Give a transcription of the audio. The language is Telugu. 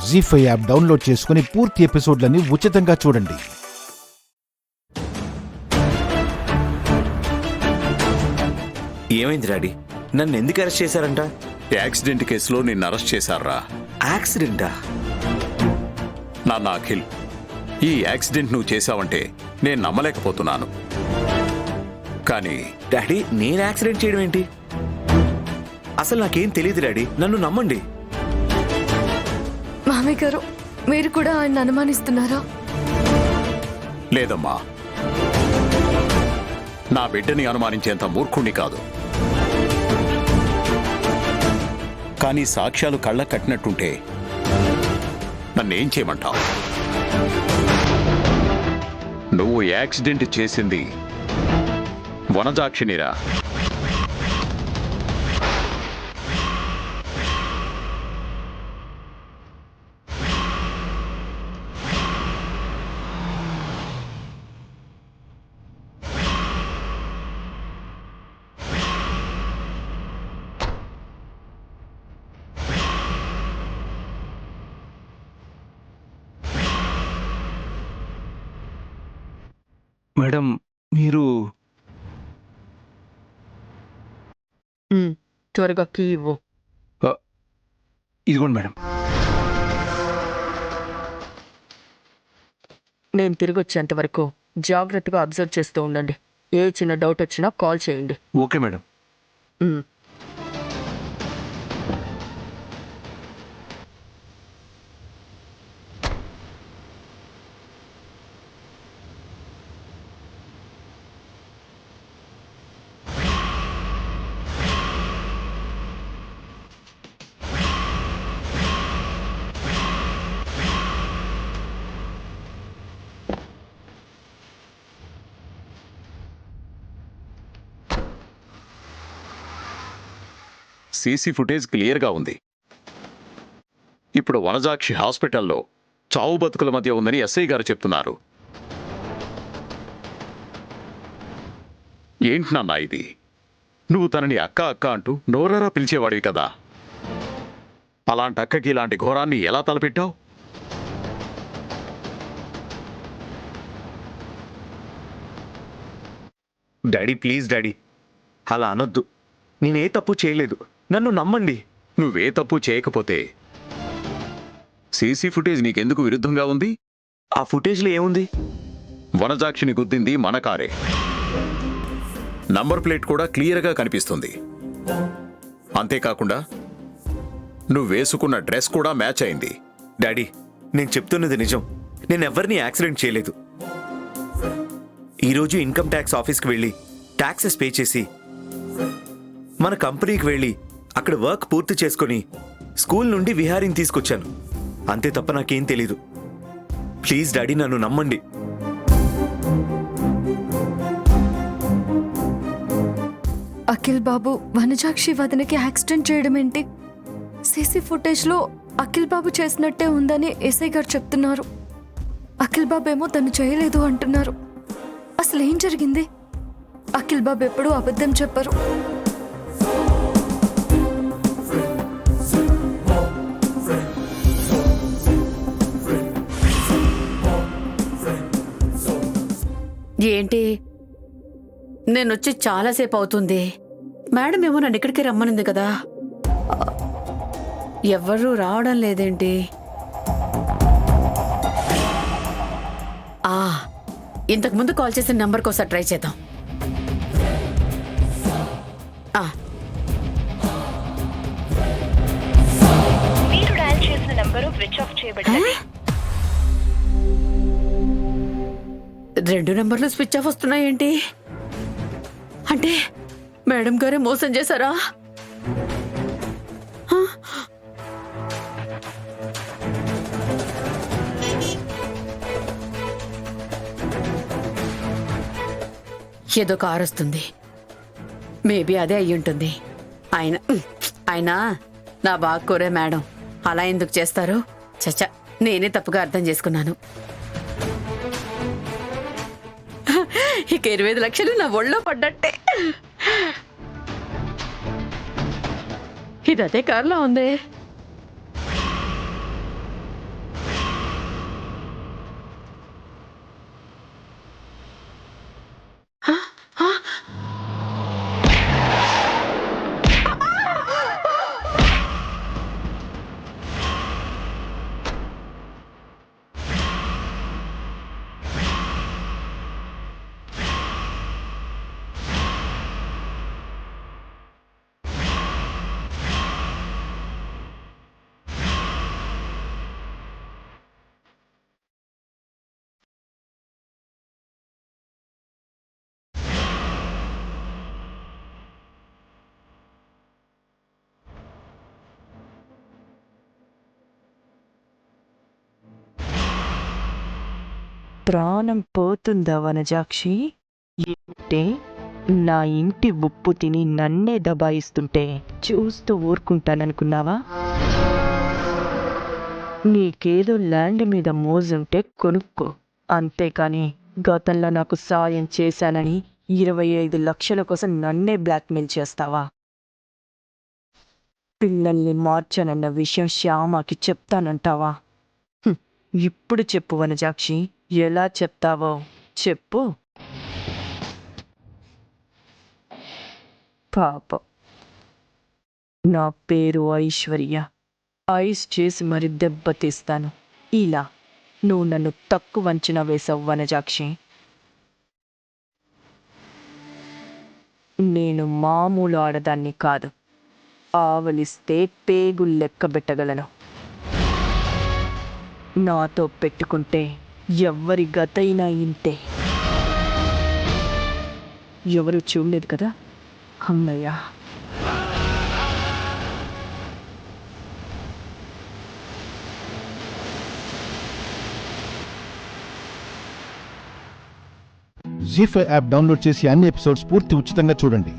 జీ5 యాప్ డౌన్లోడ్ చేసుకుని పూర్తి ఎపిసోడ్లని ఉచితంగా చూడండి. ఏమైంది డాడీ? నన్ను ఎందుకు అరెస్ట్ చేశారంట? యాక్సిడెంట్ కేసులో నిన్ను అరెస్ట్ చేశారా? యాక్సిడెంటా? నాన్న అఖిల్, ఈ యాక్సిడెంట్ నువ్వు చేశావంటే నేను నమ్మలేకపోతున్నాను. కానీ డాడీ, నేను యాక్సిడెంట్ చేయడం ఏంటి? అసలు నాకేం తెలియదు డాడీ, నన్ను నమ్మండి. మామయ్య గారు, మీరు కూడా ఆయన అనుమానిస్తున్నారా? లేదమ్మా, నా బిడ్డని అనుమానించేంత మూర్ఖుణ్ణి కాదు. కానీ సాక్ష్యాలు కళ్ళ కట్టినట్టుంటే నన్నేం చేయమంటావు? నువ్వు యాక్సిడెంట్ చేసింది వనజాక్షినిరా. మేడం, మీరు త్వరగా కీ ఇవ్వు. ఇదిగోండి మేడం. నేను తిరిగి వచ్చేంత వరకు జాగ్రత్తగా అబ్జర్వ్ చేస్తూ ఉండండి. ఏ చిన్న డౌట్ వచ్చినా కాల్ చేయండి. Okay madam. సీసీ ఫుటేజ్ క్లియర్గా ఉంది. ఇప్పుడు వనజాక్షి హాస్పిటల్లో చావు బతుకుల మధ్య ఉందని ఎస్ఐ గారు చెప్తున్నారు. ఏంటి నాన్న ఇది? నువ్వు తనని అక్క అక్క అంటూ నోరారా పిలిచేవాడివి కదా. అలాంటి అక్కకి ఇలాంటి ఘోరాన్ని ఎలా తలపెట్టావు? డాడీ, ప్లీజ్ డాడీ, అలా అనొద్దు. నేనే తప్పు చేయలేదు, నన్ను నమ్మండి. నువ్వే తప్పు చేయకపోతే సీసీ ఫుటేజ్ నీకెందుకు విరుద్ధంగా ఉంది? ఆ ఫుటేజ్లో ఏముంది? వనజాక్షిని గుద్దింది మన కారే. నంబర్ ప్లేట్ కూడా క్లియర్గా కనిపిస్తుంది. అంతేకాకుండా నువ్వు వేసుకున్న డ్రెస్ కూడా మ్యాచ్ అయింది. డాడీ, నేను చెప్తున్నది నిజం. నేను ఎవరిని యాక్సిడెంట్ చేయలేదు. ఈరోజు ఇన్కమ్ ట్యాక్స్ ఆఫీస్కి వెళ్ళి ట్యాక్సెస్ పే చేసి మన కంపెనీకి వెళ్ళి అక్కడ వర్క్ పూర్తి చేసుకొని స్కూల్ నుండి విహారీని తీసుకొచ్చాను. అంతే తప్ప నాకేం తెలీదు. ప్లీజ్ డాడీ, నన్ను నమ్మండి. అఖిల్ బాబు వనజాక్షి వదనకి యాక్సిడెంట్ చేయడం ఏంటి? సీసీ ఫుటేజ్లో అఖిల్ బాబు చేసినట్టే ఉందని ఎస్ఐ గారు చెప్తున్నారు. అఖిల్ బాబు ఏమో తను చేయలేదు అంటున్నారు. అసలు ఏం జరిగింది? అఖిల్ బాబు ఎప్పుడూ అబద్ధం చెప్పరు. ఏంటి, నేనొచ్చి చాలాసేపు అవుతుంది. మేడం ఏమో నన్ను ఇక్కడికి రమ్మనింది కదా, ఎవరూ రావడం లేదేంటి? ఇంతకుముందు కాల్ చేసిన నెంబర్కి ఒకసారి ట్రై చేద్దాం. మీరు డయల్ చేసిన నంబరు స్విచ్ ఆఫ్ చేయబడింది. 2 నెంబర్లు స్విచ్ ఆఫ్ వస్తున్నాయేంటి? అంటే మేడం గారే మోసం చేశారా? ఏదో కారు వస్తుంది. మేబీ అదే అయ్యి ఉంటుంది. ఆయన నా బాగా కోరే మేడం అలా ఎందుకు చేస్తారు? చచ్చా, నేనే తప్పుగా అర్థం చేసుకున్నాను. ఇక 25 లక్షలు నా ఒళ్ళో పడ్డట్టే. ఇది అదే కారులో ఉంది. ప్రాణం పోతుందా వనజాక్షి? ఏంటే నా ఇంటి ఉప్పు తిని నన్నే దబాయిస్తుంటే చూస్తూ ఊరుకుంటాననుకున్నావా? నీకేదో ల్యాండ్ మీద మోజుంటే కొనుక్కో, అంతేకాని గతంలో నాకు సాయం చేశానని 25 లక్షల కోసం నన్నే బ్లాక్మెయిల్ చేస్తావా? పిల్లల్ని మార్చానన్న విషయం శ్యామకి చెప్తానంటావా? ఇప్పుడు చెప్పు వనజాక్షి, ఎలా చెప్తావో చెప్పు. పాప, నా పేరు ఐశ్వర్య. ఐస్ చేసి మరి దెబ్బతీస్తాను. ఇలా నువ్వు నన్ను తక్కువ అంచనా వేసావు వనజాక్షి. నేను మామూలు ఆడదాన్ని కాదు. ఆవలిస్తే పేగులు లెక్కబెట్టగలను. నాతో పెట్టుకుంటే ఎవ్వరి గతైనా ఇంతే. ఎవరు చూడలేదు కదా? అమ్మయ్య. జీ5 యాప్ డౌన్లోడ్ చేసి అన్ని ఎపిసోడ్స్ పూర్తి ఉచితంగా చూడండి.